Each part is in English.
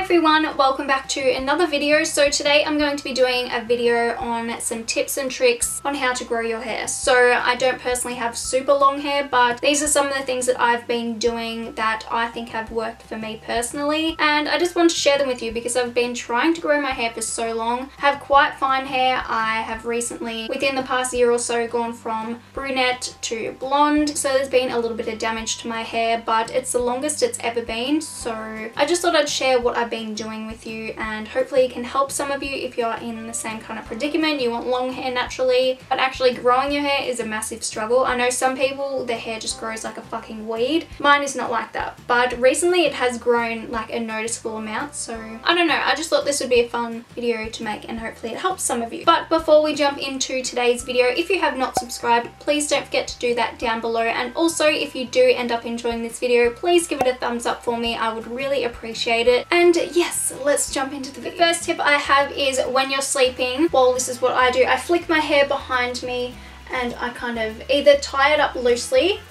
everyone, welcome back to another video. So today I'm going to be doing a video on some tips and tricks on how to grow your hair. So I don't personally have super long hair, but these are some of the things that I've been doing that I think have worked for me personally, and I just want to share them with you because I've been trying to grow my hair for so long. I have quite fine hair. I have recently, within the past year or so, gone from brunette to blonde, so there's been a little bit of damage to my hair, but it's the longest it's ever been. So I just thought I'd share what I've been doing with you, and hopefully it can help some of you if you're in the same kind of predicament. You want long hair naturally, but actually growing your hair is a massive struggle. I know some people, their hair just grows like a fucking weed. Mine is not like that, but recently it has grown like a noticeable amount, so I don't know, I just thought this would be a fun video to make and hopefully it helps some of you. But before we jump into today's video, if you have not subscribed, please don't forget to do that down below, and also if you do end up enjoying this video, please give it a thumbs up for me. I would really appreciate it. And yes, let's jump into the video. The first tip I have is when you're sleeping, well, this is what I do. I flick my hair behind me and I kind of either tie it up loosely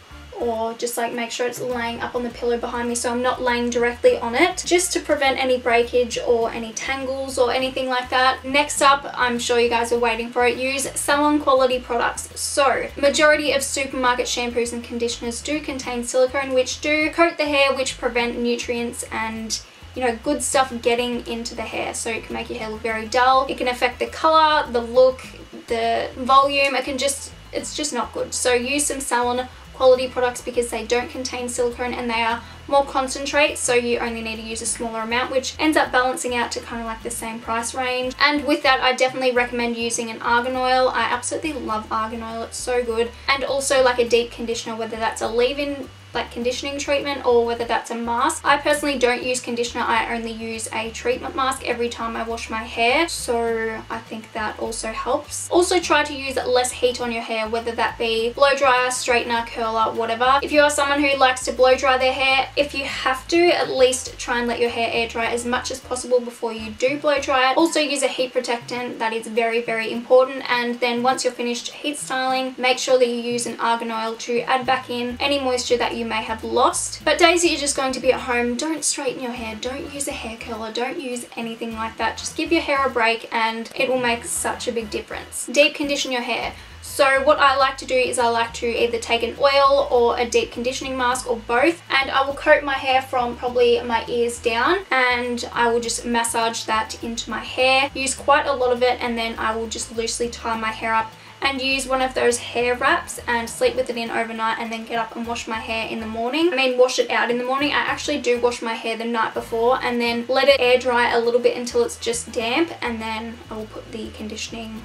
or just like make sure it's laying up on the pillow behind me so I'm not laying directly on it, just to prevent any breakage or any tangles or anything like that. Next up, I'm sure you guys are waiting for it, use salon quality products. So majority of supermarket shampoos and conditioners do contain silicone, which do coat the hair, which prevent nutrients and, you know, good stuff getting into the hair. So it can make your hair look very dull. It can affect the color, the look, the volume. It's just not good. So use some salon quality products because they don't contain silicone and they are more concentrate, so you only need to use a smaller amount, which ends up balancing out to kind of like the same price range. And with that, I definitely recommend using an argan oil. I absolutely love argan oil, it's so good. And also like a deep conditioner, whether that's a leave-in like conditioning treatment or whether that's a mask. I personally don't use conditioner, I only use a treatment mask every time I wash my hair, so I think that also helps. Also try to use less heat on your hair, whether that be blow dryer, straightener, curler, whatever. If you are someone who likes to blow dry their hair, if you have to, at least try and let your hair air dry as much as possible before you do blow dry it. Also use a heat protectant, that is very, very important. And then once you're finished heat styling, make sure that you use an argan oil to add back in any moisture that you may have lost. But days that you're just going to be at home, don't straighten your hair, don't use a hair curler, don't use anything like that. Just give your hair a break and it will make such a big difference. Deep condition your hair. So what I like to do is I like to either take an oil or a deep conditioning mask or both, and I will coat my hair from probably my ears down, and I will just massage that into my hair, use quite a lot of it, and then I will just loosely tie my hair up and use one of those hair wraps and sleep with it in overnight, and then get up and wash my hair in the morning. I mean, wash it out in the morning. I actually do wash my hair the night before and then let it air dry a little bit until it's just damp, and then I will put the conditioning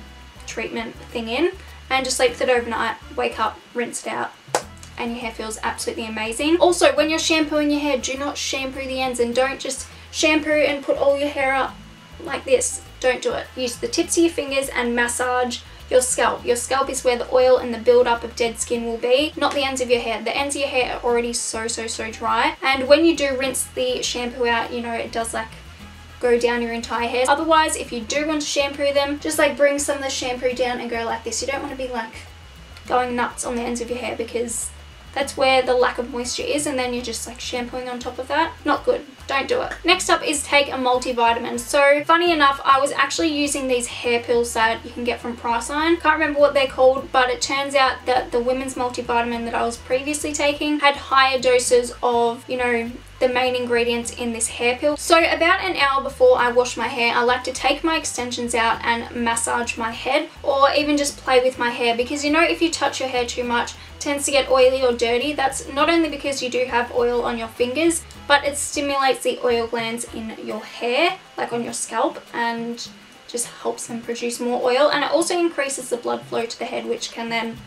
treatment thing in and just sleep with it overnight, wake up, rinse it out, and your hair feels absolutely amazing. Also, when you're shampooing your hair, do not shampoo the ends, and don't just shampoo and put all your hair up like this. Don't do it. Use the tips of your fingers and massage your scalp. Your scalp is where the oil and the build-up of dead skin will be, not the ends of your hair. The ends of your hair are already so dry, and when you do rinse the shampoo out, you know, it does like go down your entire hair. Otherwise, if you do want to shampoo them, just like bring some of the shampoo down and go like this. You don't want to be like going nuts on the ends of your hair because that's where the lack of moisture is, and then you're just like shampooing on top of that. Not good. Don't do it. Next up is take a multivitamin. So funny enough, I was actually using these hair pills that you can get from Priceline. Can't remember what they're called, but it turns out that the women's multivitamin that I was previously taking had higher doses of, you know, the main ingredients in this hair pill. So about an hour before I wash my hair, I like to take my extensions out and massage my head, or even just play with my hair, because you know, if you touch your hair too much, it tends to get oily or dirty. That's not only because you do have oil on your fingers, but it stimulates the oil glands in your hair, like on your scalp, and just helps them produce more oil. And it also increases the blood flow to the head, which can then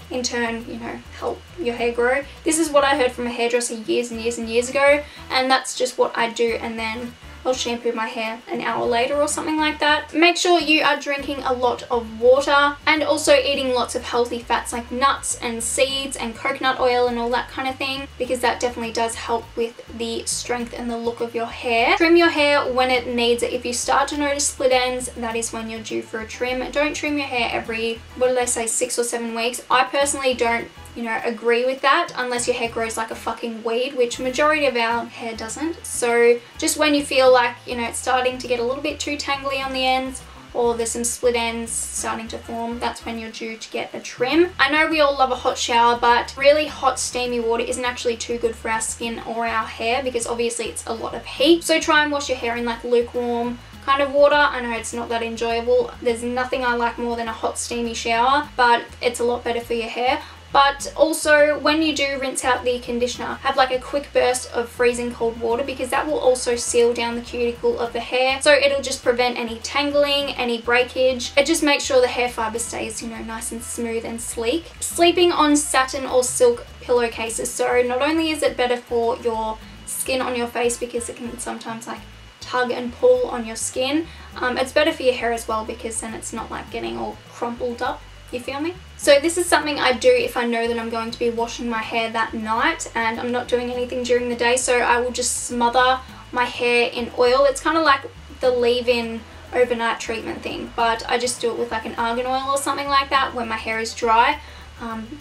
in turn, you know, help your hair grow. This is what I heard from a hairdresser years and years and years ago, and that's just what I do. And then I'll shampoo my hair an hour later or something like that. Make sure you are drinking a lot of water, and also eating lots of healthy fats like nuts and seeds and coconut oil and all that kind of thing, because that definitely does help with the strength and the look of your hair. Trim your hair when it needs it. If you start to notice split ends, that is when you're due for a trim. Don't trim your hair every, what do they say, 6 or 7 weeks. I personally don't you know, agree with that unless your hair grows like a fucking weed, which majority of our hair doesn't. So just when you feel like, you know, it's starting to get a little bit too tangly on the ends, or there's some split ends starting to form, that's when you're due to get a trim. I know we all love a hot shower, but really hot steamy water isn't actually too good for our skin or our hair because obviously it's a lot of heat. So try and wash your hair in like lukewarm kind of water. I know it's not that enjoyable. There's nothing I like more than a hot steamy shower, but it's a lot better for your hair. But also when you do rinse out the conditioner, have like a quick burst of freezing cold water because that will also seal down the cuticle of the hair. So it'll just prevent any tangling, any breakage. It just makes sure the hair fiber stays, you know, nice and smooth and sleek. Sleeping on satin or silk pillowcases. So not only is it better for your skin on your face because it can sometimes like tug and pull on your skin, it's better for your hair as well because then it's not like getting all crumpled up. You feel me? So this is something I do if I know that I'm going to be washing my hair that night and I'm not doing anything during the day. So I will just smother my hair in oil. It's kind of like the leave-in overnight treatment thing, but I just do it with like an argan oil or something like that when my hair is dry,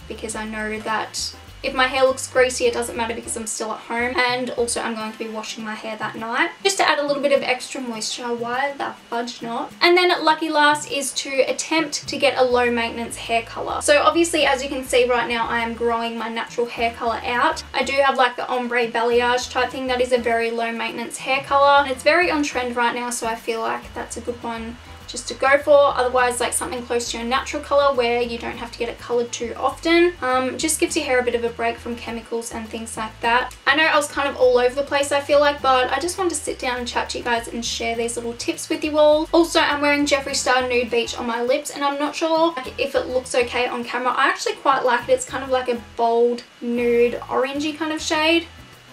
because I know that if my hair looks greasy, it doesn't matter because I'm still at home, and also I'm going to be washing my hair that night just to add a little bit of extra moisture. Why the fudge not? And then lucky last is to attempt to get a low maintenance hair color. So obviously, as you can see right now, I am growing my natural hair color out. I do have like the ombre balayage type thing. That is a very low maintenance hair color and it's very on trend right now, so I feel like that's a good one just to go for. Otherwise, like something close to your natural color where you don't have to get it colored too often. Just gives your hair a bit of a break from chemicals and things like that. I know I was kind of all over the place, I feel like, but I just wanted to sit down and chat to you guys and share these little tips with you all. Also, I'm wearing Jeffree Star Nude Beach on my lips and I'm not sure like, if it looks okay on camera. I actually quite like it. It's kind of like a bold nude orangey kind of shade.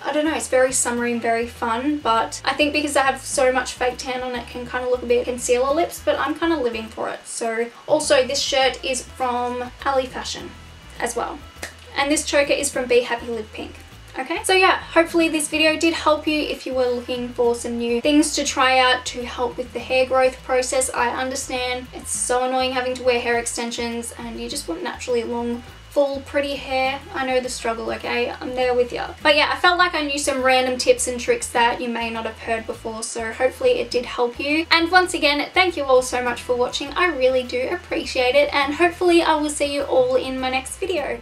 I don't know, it's very summery and very fun, but I think because I have so much fake tan on it can kind of look a bit concealer lips, but I'm kind of living for it. So also this shirt is from Ali Fashion as well. And this choker is from Be Happy Live Pink. Okay, so yeah, hopefully this video did help you if you were looking for some new things to try out to help with the hair growth process. I understand it's so annoying having to wear hair extensions and you just want naturally long, full, pretty hair. I know the struggle, okay? I'm there with you. But yeah, I felt like I knew some random tips and tricks that you may not have heard before, so hopefully it did help you. And once again, thank you all so much for watching. I really do appreciate it, and hopefully I will see you all in my next video.